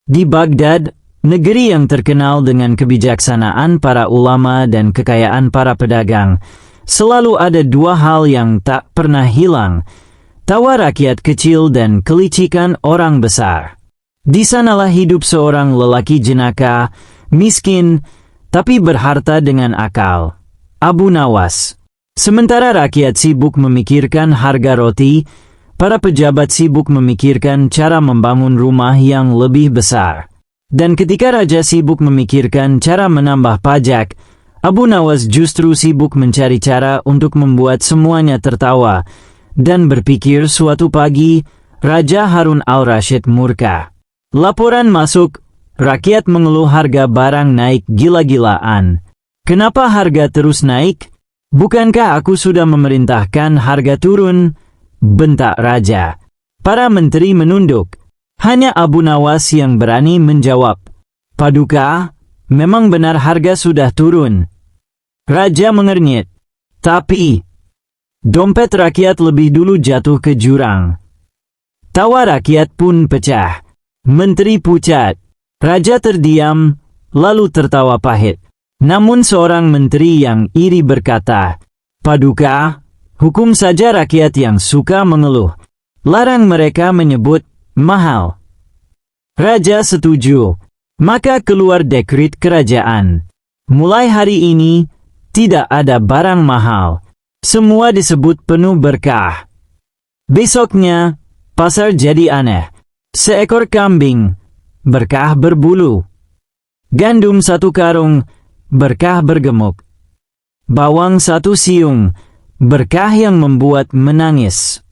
Di Baghdad, negeri yang terkenal dengan kebijaksanaan para ulama dan kekayaan para pedagang, selalu ada dua hal yang tak pernah hilang: tawa rakyat kecil dan kelicikan orang besar. Di sanalah hidup seorang lelaki jenaka, miskin, tapi berharta dengan akal. Abu Nawas. Sementara rakyat sibuk memikirkan harga roti, para pejabat sibuk memikirkan cara membangun rumah yang lebih besar. Dan ketika raja sibuk memikirkan cara menambah pajak, Abu Nawas justru sibuk mencari cara untuk membuat semuanya tertawa. Dan berpikir suatu pagi, Raja Harun al-Rashid murka. Laporan masuk, rakyat mengeluh harga barang naik gila-gilaan. Kenapa harga terus naik? Bukankah aku sudah memerintahkan harga turun? Bentak raja. Para menteri menunduk. Hanya Abu Nawas yang berani menjawab. Paduka, memang benar harga sudah turun. Raja mengernyit. Tapi dompet rakyat lebih dulu jatuh ke jurang. Tawa rakyat pun pecah. Menteri pucat. Raja terdiam, lalu tertawa pahit. Namun seorang menteri yang iri berkata, Paduka, hukum saja rakyat yang suka mengeluh. Larang mereka menyebut mahal. Raja setuju. Maka keluar dekret kerajaan. Mulai hari ini, tidak ada barang mahal. Semua disebut penuh berkah. Besoknya, pasar jadi aneh. Seekor kambing, berkah berbulu. Gandum 1 karung, berkah bergemuk. Bawang 1 siung, berkah yang membuat menangis.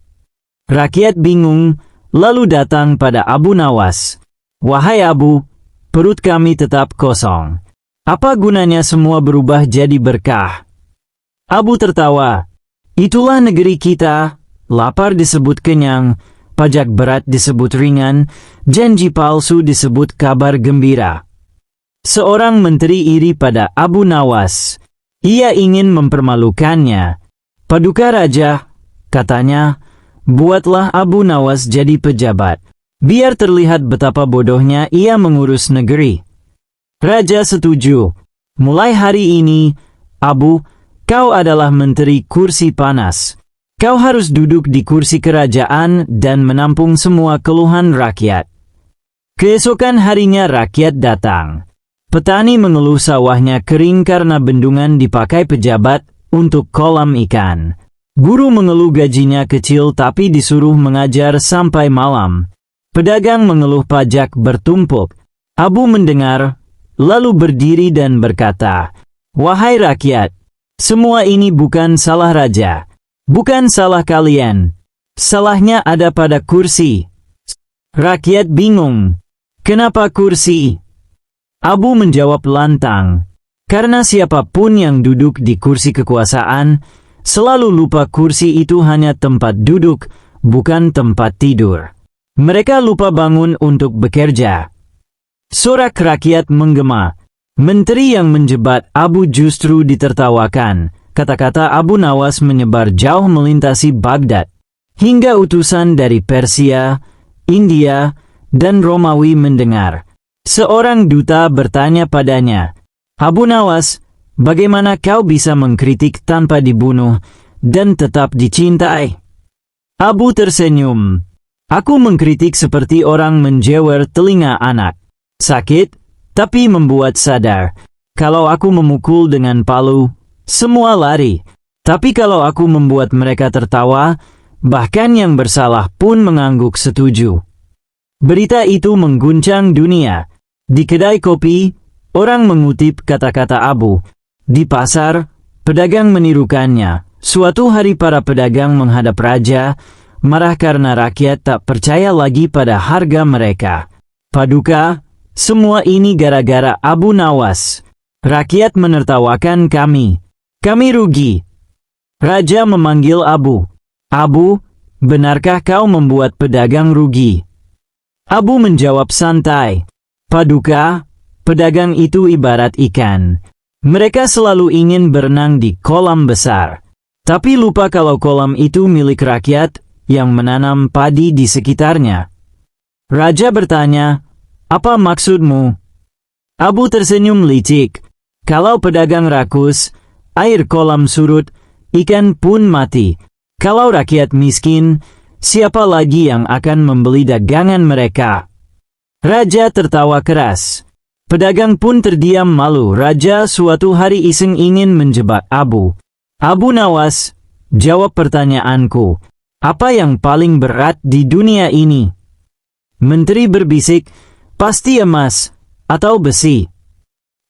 Rakyat bingung, lalu datang pada Abu Nawas. Wahai Abu, perut kami tetap kosong. Apa gunanya semua berubah jadi berkah? Abu tertawa. Itulah negeri kita, lapar disebut kenyang, pajak berat disebut ringan, janji palsu disebut kabar gembira. Seorang menteri iri pada Abu Nawas. Ia ingin mempermalukannya. Paduka raja, katanya, buatlah Abu Nawas jadi pejabat. Biar terlihat betapa bodohnya ia mengurus negeri. Raja setuju. Mulai hari ini, Abu, kau adalah menteri kursi panas. Kau harus duduk di kursi kerajaan dan menampung semua keluhan rakyat. Keesokan harinya rakyat datang. Petani mengeluh sawahnya kering karena bendungan dipakai pejabat untuk kolam ikan. Guru mengeluh gajinya kecil tapi disuruh mengajar sampai malam. Pedagang mengeluh pajak bertumpuk. Abu mendengar, lalu berdiri dan berkata, Wahai rakyat, semua ini bukan salah raja. Bukan salah kalian. Salahnya ada pada kursi. Rakyat bingung. Kenapa kursi? Abu menjawab lantang. Karena siapapun yang duduk di kursi kekuasaan, selalu lupa kursi itu hanya tempat duduk, bukan tempat tidur. Mereka lupa bangun untuk bekerja. Sorak rakyat menggema. Menteri yang menjebat Abu justru ditertawakan. Kata-kata Abu Nawas menyebar jauh melintasi Baghdad. Hingga utusan dari Persia, India, dan Romawi mendengar. Seorang duta bertanya padanya, Abu Nawas, bagaimana kau bisa mengkritik tanpa dibunuh dan tetap dicintai? Abu tersenyum. Aku mengkritik seperti orang menjewer telinga anak. Sakit, tapi membuat sadar. Kalau aku memukul dengan palu, semua lari. Tapi kalau aku membuat mereka tertawa, bahkan yang bersalah pun mengangguk setuju. Berita itu mengguncang dunia. Di kedai kopi, orang mengutip kata-kata Abu. Di pasar, pedagang menirukannya. Suatu hari para pedagang menghadap raja, marah karena rakyat tak percaya lagi pada harga mereka. Paduka, semua ini gara-gara Abu Nawas. Rakyat menertawakan kami. Kami rugi. Raja memanggil Abu. Abu, benarkah kau membuat pedagang rugi? Abu menjawab santai. Paduka, pedagang itu ibarat ikan. Mereka selalu ingin berenang di kolam besar. Tapi lupa kalau kolam itu milik rakyat yang menanam padi di sekitarnya. Raja bertanya, Apa maksudmu? Abu tersenyum licik. Kalau pedagang rakus, air kolam surut, ikan pun mati. Kalau rakyat miskin, siapa lagi yang akan membeli dagangan mereka? Raja tertawa keras. Pedagang pun terdiam malu. Raja suatu hari iseng ingin menjebak Abu. Abu Nawas, jawab pertanyaanku. Apa yang paling berat di dunia ini? Menteri berbisik, pasti emas atau besi.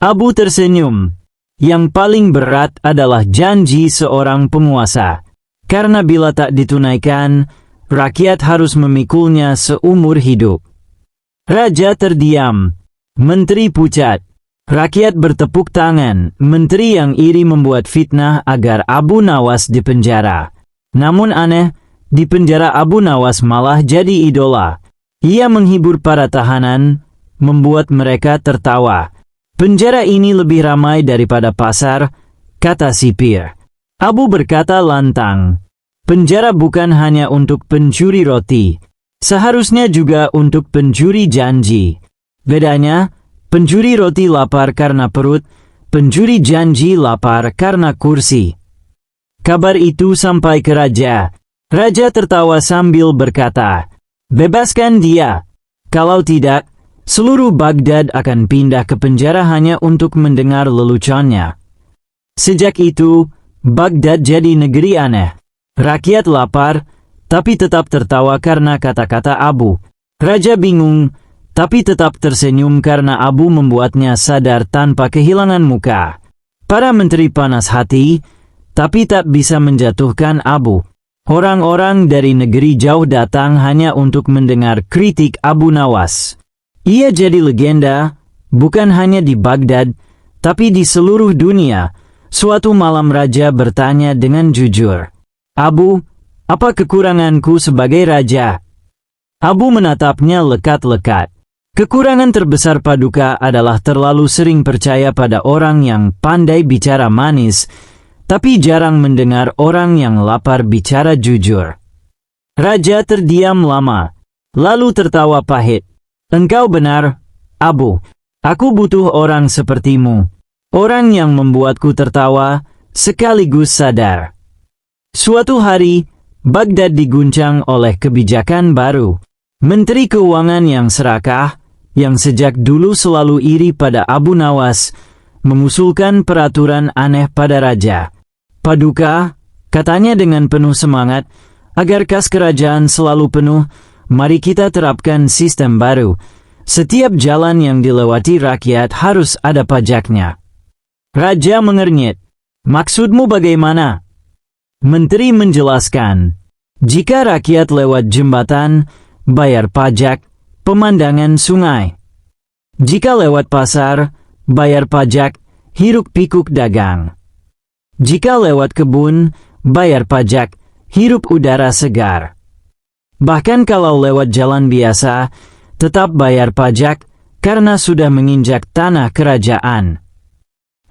Abu tersenyum. Yang paling berat adalah janji seorang penguasa. Karena bila tak ditunaikan, rakyat harus memikulnya seumur hidup. Raja terdiam. Menteri pucat. Rakyat bertepuk tangan. Menteri yang iri membuat fitnah agar Abu Nawas dipenjara. Namun aneh, di penjara Abu Nawas malah jadi idola. Ia menghibur para tahanan, membuat mereka tertawa. Penjara ini lebih ramai daripada pasar, kata sipir. Abu berkata lantang. Penjara bukan hanya untuk pencuri roti. Seharusnya juga untuk pencuri janji. Bedanya, pencuri roti lapar karena perut, pencuri janji lapar karena kursi. Kabar itu sampai ke raja. Raja tertawa sambil berkata, bebaskan dia. Kalau tidak, seluruh Baghdad akan pindah ke penjara hanya untuk mendengar leluconnya. Sejak itu, Baghdad jadi negeri aneh. Rakyat lapar, tapi tetap tertawa karena kata-kata Abu. Raja bingung, tapi tetap tersenyum karena Abu membuatnya sadar tanpa kehilangan muka. Para menteri panas hati, tapi tak bisa menjatuhkan Abu. Orang-orang dari negeri jauh datang hanya untuk mendengar kritik Abu Nawas. Ia jadi legenda, bukan hanya di Baghdad, tapi di seluruh dunia. Suatu malam raja bertanya dengan jujur, Abu, apa kekuranganku sebagai raja? Abu menatapnya lekat-lekat. Kekurangan terbesar Paduka adalah terlalu sering percaya pada orang yang pandai bicara manis, tapi jarang mendengar orang yang lapar bicara jujur. Raja terdiam lama, lalu tertawa pahit. Engkau benar, Abu. Aku butuh orang sepertimu. Orang yang membuatku tertawa, sekaligus sadar. Suatu hari, Baghdad diguncang oleh kebijakan baru. Menteri Keuangan yang serakah, yang sejak dulu selalu iri pada Abu Nawas, mengusulkan peraturan aneh pada raja. Paduka, katanya dengan penuh semangat, agar kas kerajaan selalu penuh, mari kita terapkan sistem baru. Setiap jalan yang dilewati rakyat harus ada pajaknya. Raja mengernyit. Maksudmu bagaimana? Menteri menjelaskan. Jika rakyat lewat jembatan, bayar pajak, pemandangan sungai. Jika lewat pasar, bayar pajak, hiruk-pikuk dagang. Jika lewat kebun, bayar pajak, hirup udara segar. Bahkan kalau lewat jalan biasa, tetap bayar pajak karena sudah menginjak tanah kerajaan.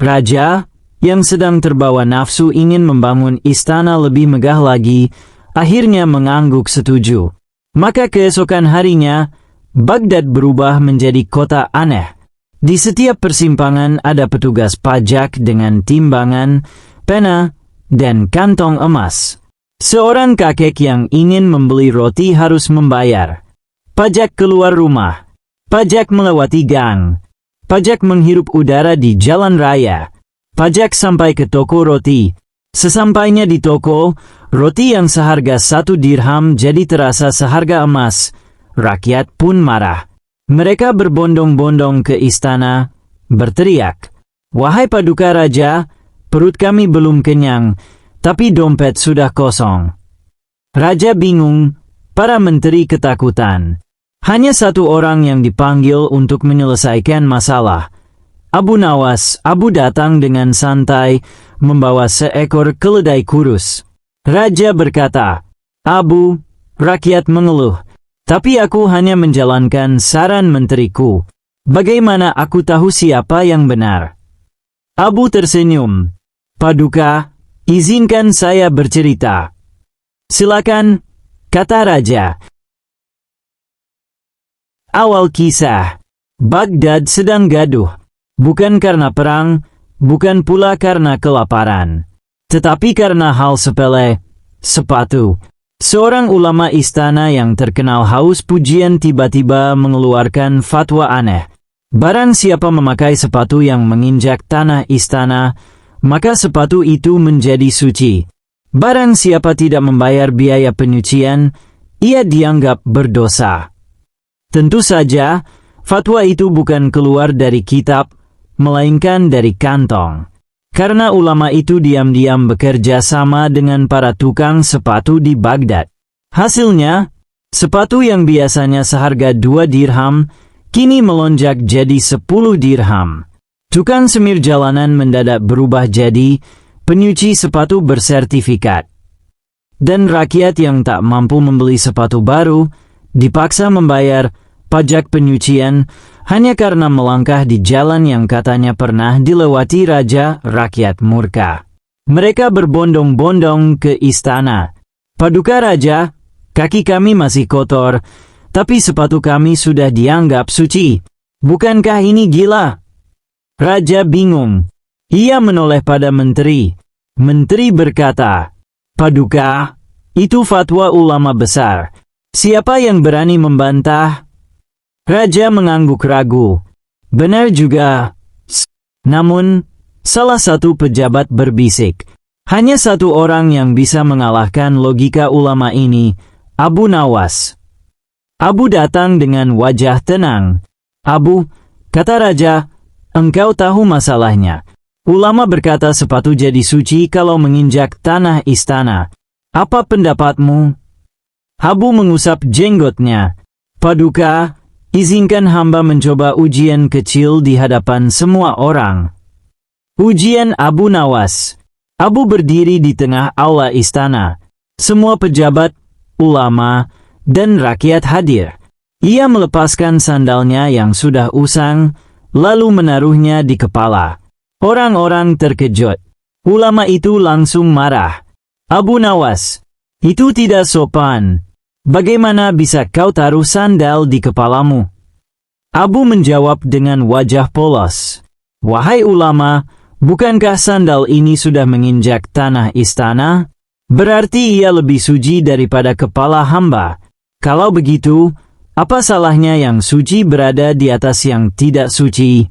Raja, yang sedang terbawa nafsu ingin membangun istana lebih megah lagi, akhirnya mengangguk setuju. Maka keesokan harinya, Baghdad berubah menjadi kota aneh. Di setiap persimpangan ada petugas pajak dengan timbangan, pena, dan kantong emas. Seorang kakek yang ingin membeli roti harus membayar pajak keluar rumah, pajak melewati gang, pajak menghirup udara di jalan raya, pajak sampai ke toko roti. Sesampainya di toko, roti yang seharga 1 dirham jadi terasa seharga emas. Rakyat pun marah. Mereka berbondong-bondong ke istana, berteriak, "Wahai Paduka Raja, perut kami belum kenyang, tapi dompet sudah kosong." Raja bingung, para menteri ketakutan. Hanya satu orang yang dipanggil untuk menyelesaikan masalah. Abu Nawas. Abu datang dengan santai, membawa seekor keledai kurus. Raja berkata, "Abu, rakyat mengeluh, tapi aku hanya menjalankan saran menteriku. Bagaimana aku tahu siapa yang benar?" Abu tersenyum. "Paduka, izinkan saya bercerita." "Silakan," kata raja. Awal kisah. Baghdad sedang gaduh. Bukan karena perang, bukan pula karena kelaparan. Tetapi karena hal sepele, sepatu. Seorang ulama istana yang terkenal haus pujian tiba-tiba mengeluarkan fatwa aneh. Barang siapa memakai sepatu yang menginjak tanah istana, maka sepatu itu menjadi suci. Barang siapa tidak membayar biaya penyucian, ia dianggap berdosa. Tentu saja, fatwa itu bukan keluar dari kitab, melainkan dari kantong. Karena ulama itu diam-diam bekerja sama dengan para tukang sepatu di Baghdad. Hasilnya, sepatu yang biasanya seharga 2 dirham, kini melonjak jadi 10 dirham. Tukang semir jalanan mendadak berubah jadi penyuci sepatu bersertifikat. Dan rakyat yang tak mampu membeli sepatu baru, dipaksa membayar pajak penyucian hanya karena melangkah di jalan yang katanya pernah dilewati raja rakyat murka. Mereka berbondong-bondong ke istana. Paduka raja, kaki kami masih kotor, tapi sepatu kami sudah dianggap suci. Bukankah ini gila? Raja bingung. Ia menoleh pada menteri. Menteri berkata, Paduka, itu fatwa ulama besar. Siapa yang berani membantah? Raja mengangguk ragu. Benar juga. Namun, salah satu pejabat berbisik. Hanya satu orang yang bisa mengalahkan logika ulama ini, Abu Nawas. Abu datang dengan wajah tenang. Abu, kata raja, engkau tahu masalahnya. Ulama berkata sepatu jadi suci kalau menginjak tanah istana. Apa pendapatmu? Abu mengusap jenggotnya. Paduka, izinkan hamba mencoba ujian kecil di hadapan semua orang. Ujian Abu Nawas. Abu berdiri di tengah aula istana. Semua pejabat, ulama, dan rakyat hadir. Ia melepaskan sandalnya yang sudah usang, lalu menaruhnya di kepala. Orang-orang terkejut. Ulama itu langsung marah. Abu Nawas, itu tidak sopan. Bagaimana bisa kau taruh sandal di kepalamu? Abu menjawab dengan wajah polos. Wahai ulama, bukankah sandal ini sudah menginjak tanah istana? Berarti ia lebih suci daripada kepala hamba. Kalau begitu, apa salahnya yang suci berada di atas yang tidak suci?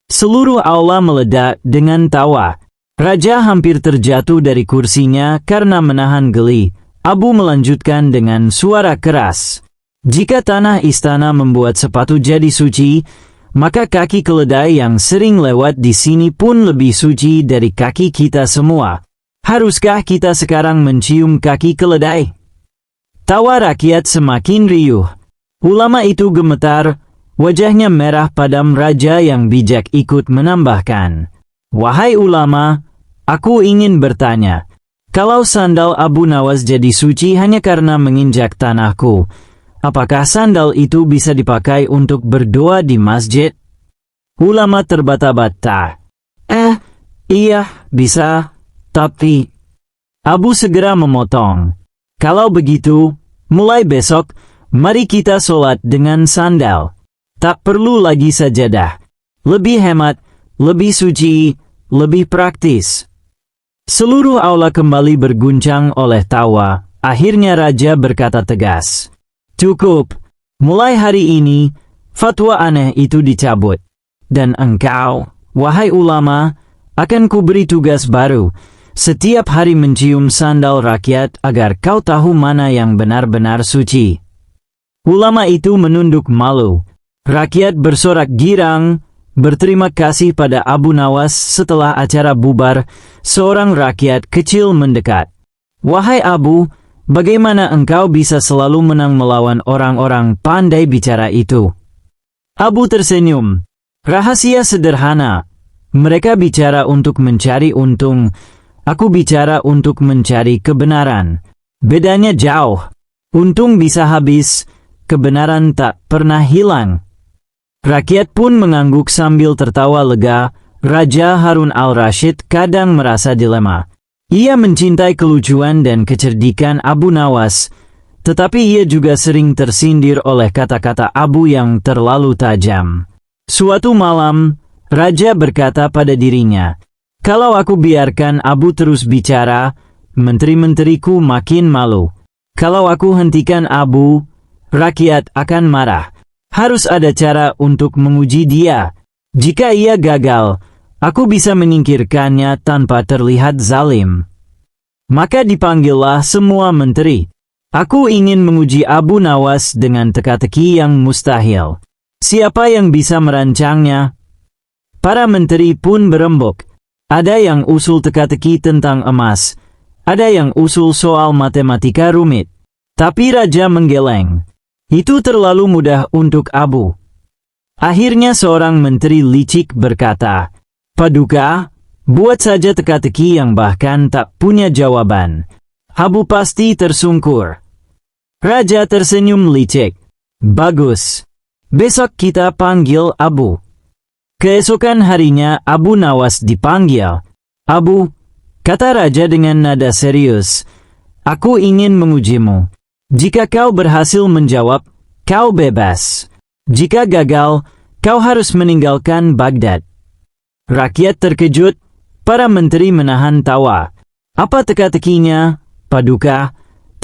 Seluruh aula meledak dengan tawa. Raja hampir terjatuh dari kursinya karena menahan geli. Abu melanjutkan dengan suara keras. Jika tanah istana membuat sepatu jadi suci, maka kaki keledai yang sering lewat di sini pun lebih suci dari kaki kita semua. Haruskah kita sekarang mencium kaki keledai? Tawa rakyat semakin riuh. Ulama itu gemetar. Wajahnya merah padam. Raja yang bijak ikut menambahkan. Wahai ulama, aku ingin bertanya. Kalau sandal Abu Nawas jadi suci hanya karena menginjak tanahku, apakah sandal itu bisa dipakai untuk berdoa di masjid? Ulama terbata-bata. Iya, bisa, tapi... Abu segera memotong. Kalau begitu, mulai besok, mari kita sholat dengan sandal. Tak perlu lagi sajadah. Lebih hemat, lebih suci, lebih praktis. Seluruh aula kembali berguncang oleh tawa. Akhirnya raja berkata tegas. Cukup. Mulai hari ini, fatwa aneh itu dicabut. Dan engkau, wahai ulama, akan kuberi tugas baru. Setiap hari mencium sandal rakyat agar kau tahu mana yang benar-benar suci. Ulama itu menunduk malu. Rakyat bersorak girang, berterima kasih pada Abu Nawas. Setelah acara bubar, seorang rakyat kecil mendekat. Wahai Abu, bagaimana engkau bisa selalu menang melawan orang-orang pandai bicara itu? Abu tersenyum. Rahasia sederhana. Mereka bicara untuk mencari untung. Aku bicara untuk mencari kebenaran. Bedanya jauh. Untung bisa habis, kebenaran tak pernah hilang. Rakyat pun mengangguk sambil tertawa lega. Raja Harun al-Rashid kadang merasa dilema. Ia mencintai kelucuan dan kecerdikan Abu Nawas, Tetapi ia juga sering tersindir oleh kata-kata Abu yang terlalu tajam. Suatu malam, Raja berkata pada dirinya, "Kalau aku biarkan Abu terus bicara, menteri-menteriku makin malu. Kalau aku hentikan Abu, rakyat akan marah. Harus ada cara untuk menguji dia. Jika ia gagal, aku bisa menyingkirkannya tanpa terlihat zalim." Maka dipanggillah semua menteri. Aku ingin menguji Abu Nawas dengan teka-teki yang mustahil. Siapa yang bisa merancangnya? Para menteri pun berembuk. Ada yang usul teka-teki tentang emas. Ada yang usul soal matematika rumit. Tapi Raja menggeleng. Itu terlalu mudah untuk Abu. Akhirnya seorang menteri licik berkata, "Paduka, buat saja teka-teki yang bahkan tak punya jawaban. Abu pasti tersungkur." Raja tersenyum licik. "Bagus. Besok kita panggil Abu." Keesokan harinya Abu Nawas dipanggil. "Abu," kata Raja dengan nada serius, "aku ingin mengujimu. Jika kau berhasil menjawab, kau bebas. Jika gagal, kau harus meninggalkan Baghdad." Rakyat terkejut, para menteri menahan tawa. "Apa teka-tekinya, Paduka?"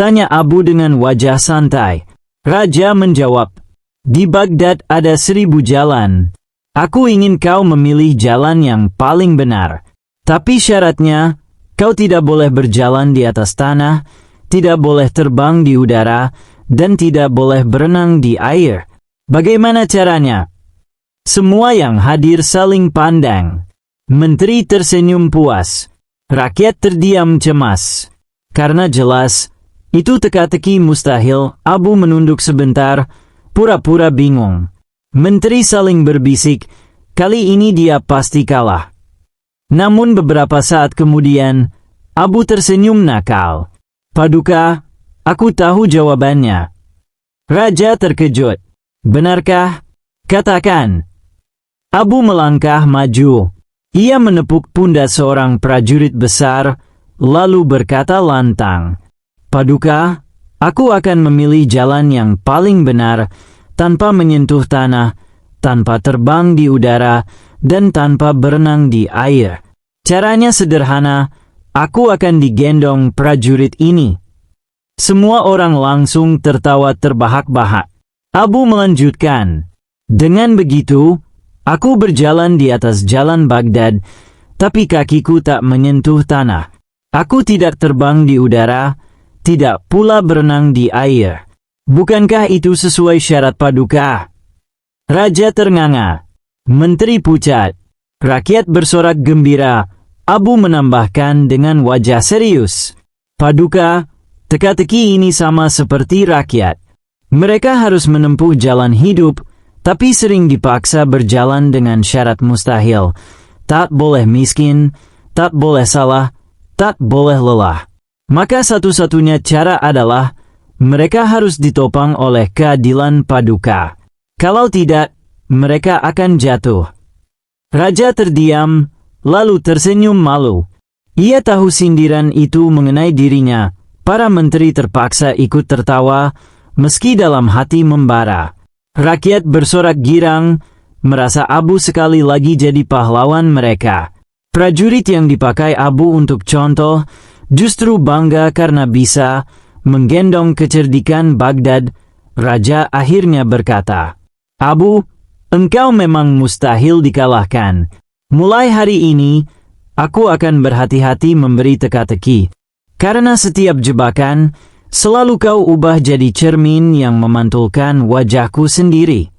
tanya Abu dengan wajah santai. Raja menjawab, "Di Baghdad ada 1000 jalan. Aku ingin kau memilih jalan yang paling benar. Tapi syaratnya, kau tidak boleh berjalan di atas tanah, tidak boleh terbang di udara, dan tidak boleh berenang di air." Bagaimana caranya? Semua yang hadir saling pandang. Menteri tersenyum puas. Rakyat terdiam cemas. Karena jelas, itu teka-teki mustahil. Abu menunduk sebentar, pura-pura bingung. Menteri saling berbisik, kali ini dia pasti kalah. Namun beberapa saat kemudian, Abu tersenyum nakal. "Paduka, aku tahu jawabannya." Raja terkejut. "Benarkah? Katakan." Abu melangkah maju. Ia menepuk pundak seorang prajurit besar, lalu berkata lantang, "Paduka, aku akan memilih jalan yang paling benar, tanpa menyentuh tanah, tanpa terbang di udara, dan tanpa berenang di air. Caranya sederhana, aku akan digendong prajurit ini." Semua orang langsung tertawa terbahak-bahak. Abu melanjutkan, "Dengan begitu, aku berjalan di atas jalan Baghdad, tapi kakiku tak menyentuh tanah. Aku tidak terbang di udara, tidak pula berenang di air. Bukankah itu sesuai syarat Paduka?" Raja ternganga. Menteri pucat. Rakyat bersorak gembira. Abu menambahkan dengan wajah serius, "Paduka, teka-teki ini sama seperti rakyat. Mereka harus menempuh jalan hidup, tapi sering dipaksa berjalan dengan syarat mustahil. Tak boleh miskin, tak boleh salah, tak boleh lelah. Maka satu-satunya cara adalah mereka harus ditopang oleh keadilan Paduka. Kalau tidak, mereka akan jatuh." Raja terdiam, lalu tersenyum malu. Ia tahu sindiran itu mengenai dirinya. Para menteri terpaksa ikut tertawa, meski dalam hati membara. Rakyat bersorak girang, merasa Abu sekali lagi jadi pahlawan mereka. Prajurit yang dipakai Abu untuk contoh, justru bangga karena bisa menggendong kecerdikan Baghdad. Raja akhirnya berkata, "Abu, engkau memang mustahil dikalahkan. Mulai hari ini, aku akan berhati-hati memberi teka-teki. Karena setiap jebakan, selalu kau ubah jadi cermin yang memantulkan wajahku sendiri."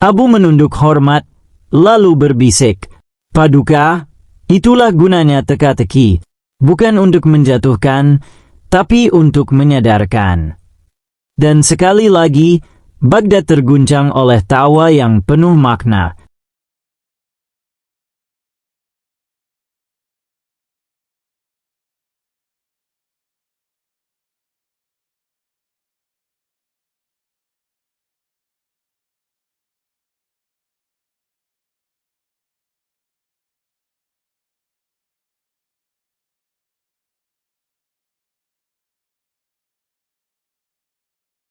Abu menunduk hormat, lalu berbisik, "Paduka, itulah gunanya teka-teki. Bukan untuk menjatuhkan, tapi untuk menyadarkan." Dan sekali lagi, Baghdad terguncang oleh tawa yang penuh makna.